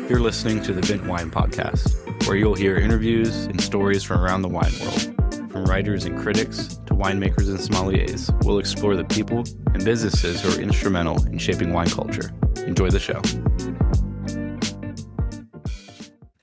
You're listening to the Vint Wine Podcast, where you'll hear interviews and stories from around the wine world. From writers and critics to winemakers and sommeliers, we'll explore the people and businesses who are instrumental in shaping wine culture. Enjoy the show.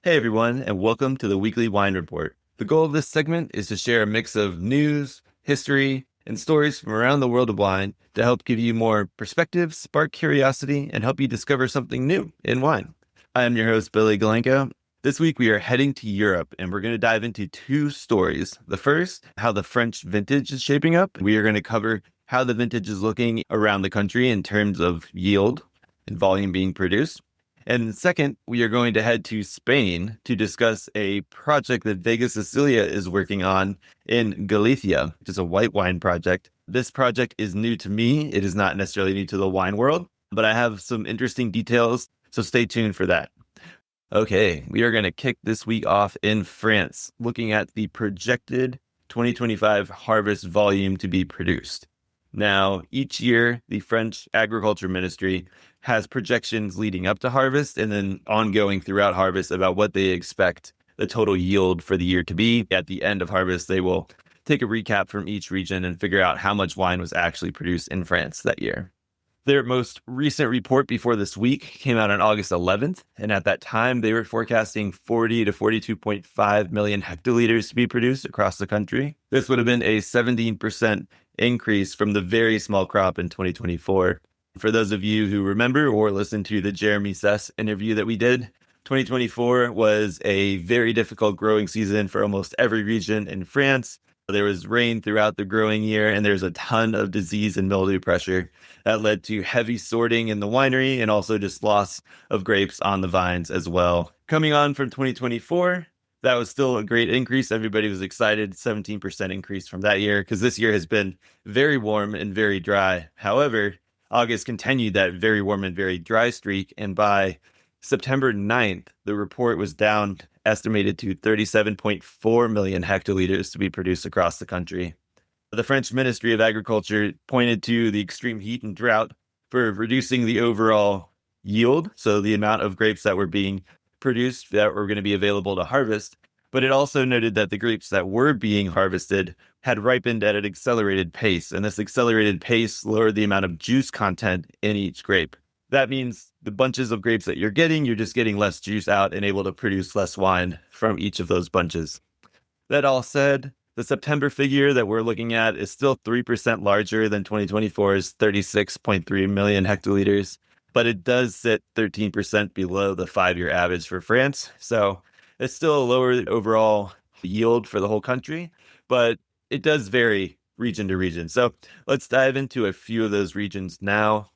Hey everyone, and welcome to the Weekly Wine Report. The goal of this segment is to share a mix of news, history, and stories from around the world of wine to help give you more perspective, spark curiosity, and help you discover something new in wine. I am your host, Billy Galanko. This week we are heading to Europe, and we're going to dive into two stories. The first, how the French vintage is shaping up. We are going to cover how the vintage is looking around the country in terms of yield and volume being produced. And second, we are going to head to Spain to discuss a project that Vega Sicilia is working on in Galicia, which is a white wine project. This project is new to me. It is not necessarily new to the wine world, but I have some interesting details, so stay tuned for that. Okay, we are going to kick this week off in France, looking at the projected 2025 harvest volume to be produced. Now, each year, the French Agriculture Ministry has projections leading up to harvest and then ongoing throughout harvest about what they expect the total yield for the year to be. At the end of harvest, they will take a recap from each region and figure out how much wine was actually produced in France that year. Their most recent report before this week came out on August 11th, and at that time, they were forecasting 40 to 42.5 million hectoliters to be produced across the country. This would have been a 17% increase from the very small crop in 2024. For those of you who remember or listened to the Jeremy Sess interview that we did, 2024 was a very difficult growing season for almost every region in France. There was rain throughout the growing year, and there's a ton of disease and mildew pressure that led to heavy sorting in the winery and also just loss of grapes on the vines as well. Coming on from 2024, that was still a great increase. Everybody was excited, 17% increase from that year, because this year has been very warm and very dry. However, August continued that very warm and very dry streak, and by September 9th, the report was down, estimated to 37.4 million hectoliters to be produced across the country. The French Ministry of Agriculture pointed to the extreme heat and drought for reducing the overall yield, so the amount of grapes that were being produced that were going to be available to harvest. But it also noted that the grapes that were being harvested had ripened at an accelerated pace, and this accelerated pace lowered the amount of juice content in each grape. That means the bunches of grapes that you're just getting less juice out and able to produce less wine from each of those bunches. That all said, the September figure that we're looking at is still 3% larger than 2024's 36.3 million hectoliters, but it does sit 13% below the 5-year average for France. So it's still a lower overall yield for the whole country, but it does vary region to region. So let's dive into a few of those regions now.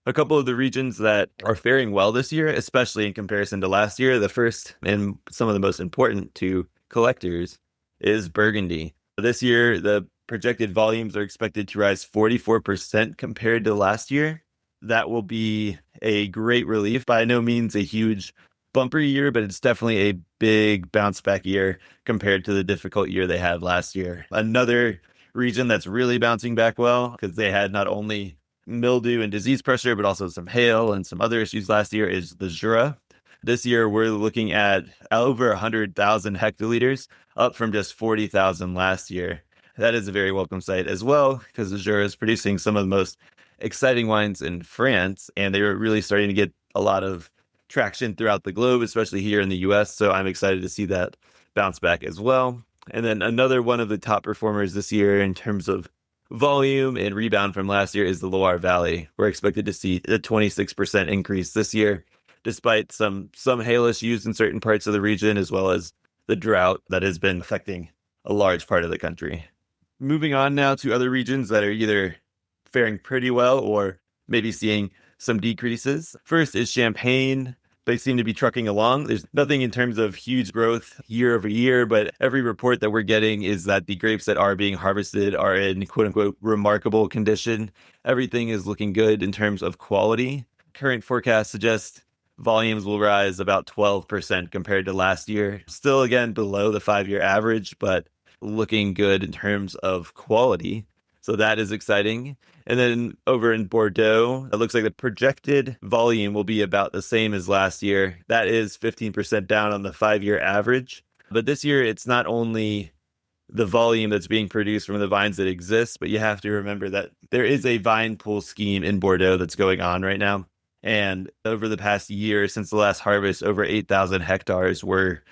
A couple of the regions that are faring well this year, especially in comparison to last year, the first and some of the most important to collectors is Burgundy. This year, the projected volumes are expected to rise 44% compared to last year. That will be a great relief. By no means a huge bumper year, but it's definitely a big bounce back year compared to the difficult year they had last year. Another region that's really bouncing back well, because they had not only mildew and disease pressure, but also some hail and some other issues last year, is the Jura. This year, we're looking at over 100,000 hectoliters, up from just 40,000 last year. That is a very welcome sight as well, because the Jura is producing some of the most exciting wines in France, and they were really starting to get a lot of traction throughout the globe, especially here in the US. So I'm excited to see that bounce back as well. And then another one of the top performers this year in terms of volume and rebound from last year is the Loire Valley. We're expected to see a 26% increase this year, despite some hail issues in certain parts of the region, as well as the drought that has been affecting a large part of the country. Moving on now to other regions that are either faring pretty well or maybe seeing some decreases. First is Champagne. They seem to be trucking along. There's nothing in terms of huge growth year over year, but every report that we're getting is that the grapes that are being harvested are in quote unquote remarkable condition. Everything is looking good in terms of quality. Current forecasts suggest volumes will rise about 12% compared to last year. Still, again, below the 5-year average, but looking good in terms of quality. So that is exciting. And then over in Bordeaux, it looks like the projected volume will be about the same as last year. That is 15% down on the 5-year average. But this year, it's not only the volume that's being produced from the vines that exist, but you have to remember that there is a vine pool scheme in Bordeaux that's going on right now. And over the past year, since the last harvest, over 8,000 hectares were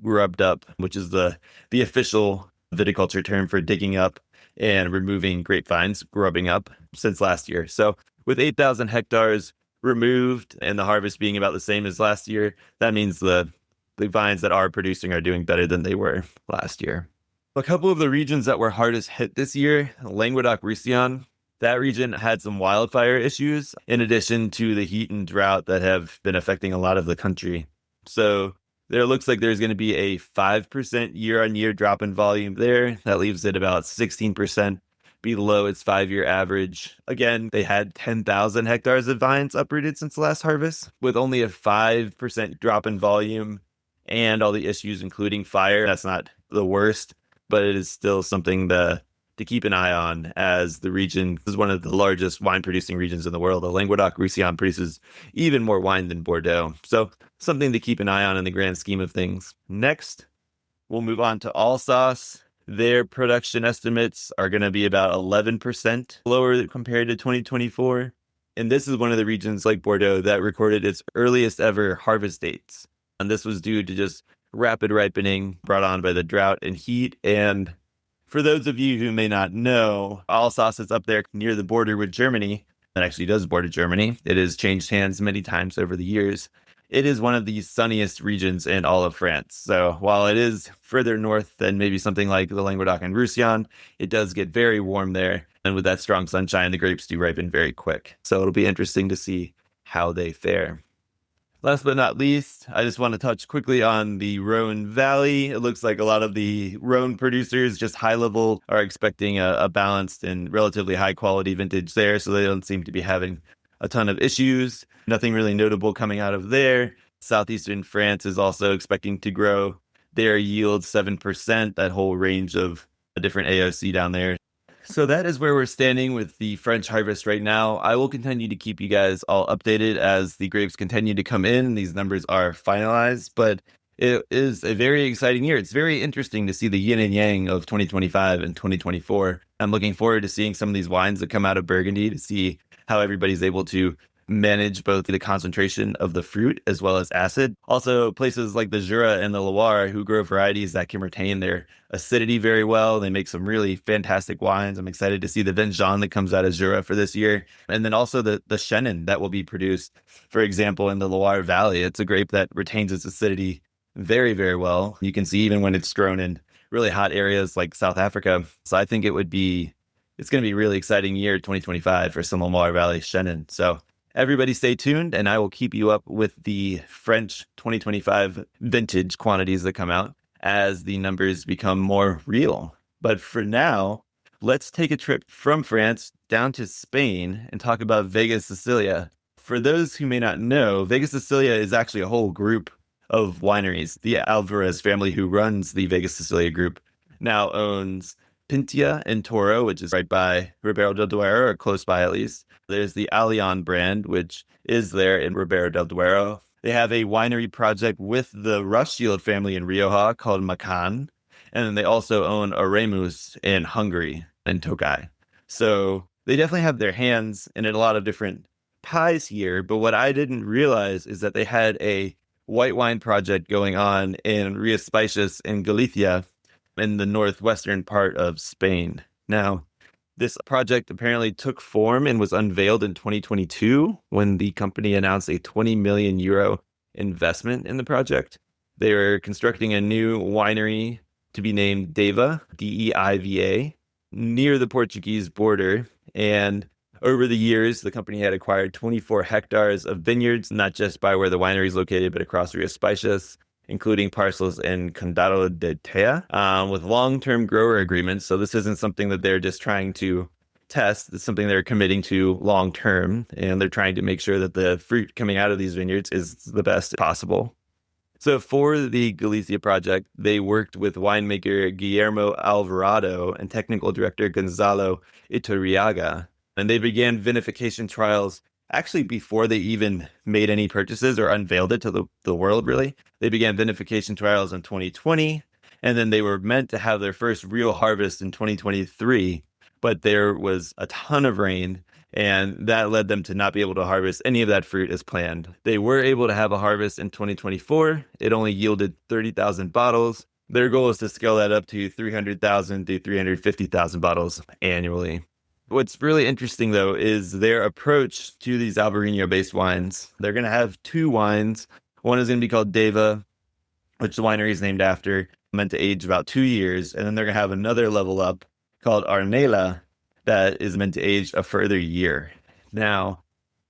grubbed up, which is the official viticulture term for digging up and removing grapevines, grubbing up, since last year. So with 8,000 hectares removed and the harvest being about the same as last year, that means the vines that are producing are doing better than they were last year. A couple of the regions that were hardest hit this year, Languedoc-Roussillon, that region had some wildfire issues in addition to the heat and drought that have been affecting a lot of the country. So there looks like there's going to be a 5% year-on-year drop in volume there. That leaves it about 16% below its 5-year average. Again, they had 10,000 hectares of vines uprooted since the last harvest, with only a 5% drop in volume and all the issues, including fire. That's not the worst, but it is still something to keep an eye on, as the region is one of the largest wine-producing regions in the world. The Languedoc-Roussillon produces even more wine than Bordeaux. So something to keep an eye on in the grand scheme of things. Next, we'll move on to Alsace. Their production estimates are going to be about 11% lower compared to 2024. And this is one of the regions like Bordeaux that recorded its earliest ever harvest dates. And this was due to just rapid ripening brought on by the drought and heat. And for those of you who may not know, Alsace is up there near the border with Germany. It actually does border Germany. It has changed hands many times over the years. It is one of the sunniest regions in all of France. So while it is further north than maybe something like the Languedoc and Roussillon, it does get very warm there. And with that strong sunshine, the grapes do ripen very quick. So it'll be interesting to see how they fare. Last but not least, I just want to touch quickly on the Rhone Valley. It looks like a lot of the Rhone producers, just high level, are expecting a balanced and relatively high quality vintage there. So they don't seem to be having a ton of issues. Nothing really notable coming out of there. Southeastern France is also expecting to grow their yield 7%, that whole range of a different AOC down there. So that is where we're standing with the French harvest right now. I will continue to keep you guys all updated as the grapes continue to come in. These numbers are finalized, but it is a very exciting year. It's very interesting to see the yin and yang of 2025 and 2024. I'm looking forward to seeing some of these wines that come out of Burgundy, to see how everybody's able to manage both the concentration of the fruit as well as acid. Also, places like the Jura and the Loire, who grow varieties that can retain their acidity very well. They make some really fantastic wines. I'm excited to see the Vin Jaune that comes out of Jura for this year. And then also the Chenin that will be produced, for example, in the Loire Valley. It's a grape that retains its acidity very, very well. You can see even when it's grown in really hot areas like South Africa. So I think it's going to be a really exciting year, 2025, for some Loire Valley Chenin. So everybody stay tuned, and I will keep you up with the French 2025 vintage quantities that come out as the numbers become more real. But for now, let's take a trip from France down to Spain and talk about Vega Sicilia. For those who may not know, Vega Sicilia is actually a whole group of wineries. The Alvarez family, who runs the Vega Sicilia group, now owns Pintia and Toro, which is right by Ribera del Duero, or close by at least. There's the Alion brand, which is there in Ribera del Duero. They have a winery project with the Rothschild family in Rioja called Macan. And then they also own Oremus in Hungary and Tokaj. So they definitely have their hands in a lot of different pies here. But what I didn't realize is that they had a white wine project going on in Rías Baixas in Galicia, in the northwestern part of Spain. Now, this project apparently took form and was unveiled in 2022 when the company announced a 20 million euro investment in the project. They were constructing a new winery to be named Deiva, Deiva, near the Portuguese border. And over the years, the company had acquired 24 hectares of vineyards, not just by where the winery is located, but across Rías Baixas, including parcels in Condado de Tea, with long-term grower agreements. So this isn't something that they're just trying to test. It's something they're committing to long-term, and they're trying to make sure that the fruit coming out of these vineyards is the best possible. So for the Galicia project, they worked with winemaker Guillermo Alvarado and technical director Gonzalo Iturriaga, and they began vinification trials actually before they even made any purchases or unveiled it to the world, really. They began vinification trials in 2020, and then they were meant to have their first real harvest in 2023, but there was a ton of rain, and that led them to not be able to harvest any of that fruit as planned. They were able to have a harvest in 2024. It only yielded 30,000 bottles. Their goal is to scale that up to 300,000 to 350,000 bottles annually. What's really interesting, though, is their approach to these Albariño-based wines. They're going to have two wines. One is going to be called Deva, which the winery is named after, meant to age about 2 years. And then they're going to have another level up called Arnela, that is meant to age a further year. Now,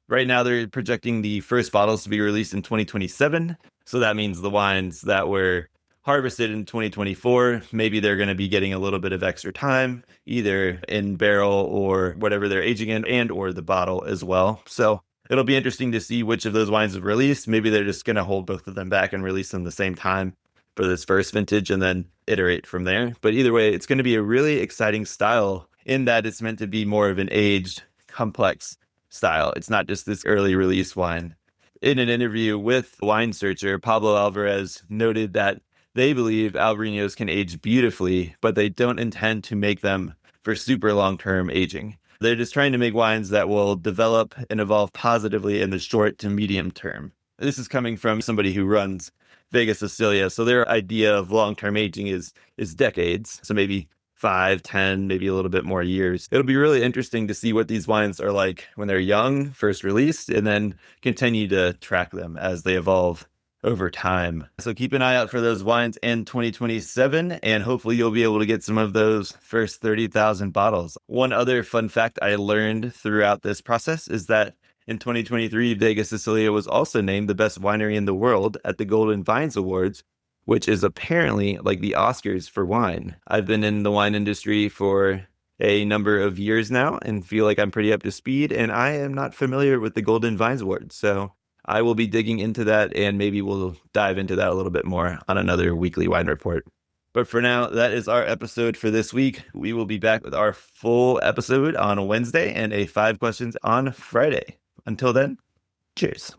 right now they're projecting the first bottles to be released in 2027. So that means the wines that were harvested in 2024, maybe they're going to be getting a little bit of extra time, either in barrel or whatever they're aging in, and or the bottle as well. So it'll be interesting to see which of those wines is released. Maybe they're just going to hold both of them back and release them the same time for this first vintage and then iterate from there. But either way, it's going to be a really exciting style in that it's meant to be more of an aged, complex style. It's not just this early release wine. In an interview with Wine Searcher, Pablo Alvarez noted that they believe Albariños can age beautifully, but they don't intend to make them for super long-term aging. They're just trying to make wines that will develop and evolve positively in the short to medium term. This is coming from somebody who runs Vega Sicilia, so their idea of long-term aging is decades, so maybe 5, 10, maybe a little bit more years. It'll be really interesting to see what these wines are like when they're young, first released, and then continue to track them as they evolve over time. So keep an eye out for those wines in 2027, and hopefully you'll be able to get some of those first 30,000 bottles. One other fun fact I learned throughout this process is that in 2023, Vega Sicilia was also named the best winery in the world at the Golden Vines Awards, which is apparently like the Oscars for wine. I've been in the wine industry for a number of years now and feel like I'm pretty up to speed, and I am not familiar with the Golden Vines Awards. So I will be digging into that, and maybe we'll dive into that a little bit more on another weekly wine report. But for now, that is our episode for this week. We will be back with our full episode on Wednesday and a 5 questions on Friday. Until then, cheers.